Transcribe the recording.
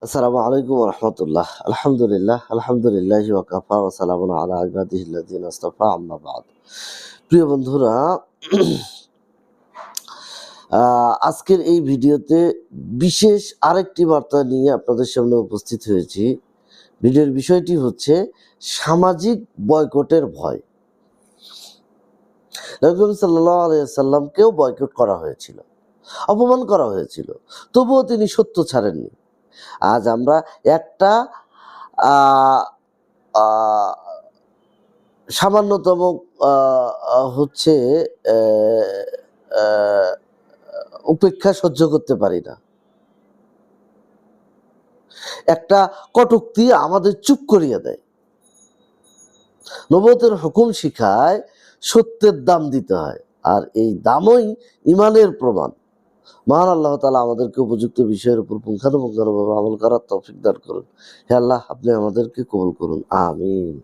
আসসালামু আলাইকুম রহমতুল্লাহ। আলহামদুলিল্লাহ, আলহামদুলিল্লাহি ওয়া কাফা ওয়া সালামুন আলা ইবাদিহিল্লাযিনা ইসতাফা, আম্মা বা'দ। প্রিয় বন্ধুরা, আজকের এই ভিডিওতে বিশেষ আরেকটি বার্তা নিয়ে আপনাদের সামনে উপস্থিত হয়েছি। ভিডিওর বিষয়টি হচ্ছে সামাজিক বয়কটের ভয়। নবী করিম সাল্লাল্লাহু আলাইহি ওয়াসাল্লামকেও বয়কট করা হয়েছিল, অপমান করা হয়েছিল, তবুও তিনি সত্য ছাড়েননি। আজ আমরা একটা আ আ সামান্যতম আ আ হচ্ছে অ্যা অ্যা উপেক্ষা সহ্য করতে পারি না। একটা কটূক্তি আমাদের চুপ করিয়ে দেয়। নবুয়তের হুকুম শিখায় সত্যের দাম দিতে হয়। আর এই দামই ঈমানের প্রমাণ। মহান আল্লাহ তাআলা আমাদেরকে উপযুক্ত বিষয়ের উপর পুঙ্খানুপুঙ্খানুভাবে আমল করার তৌফিক দান করুন। হে আল্লাহ, আপনি আমাদেরকে কবুল করুন। আমিন।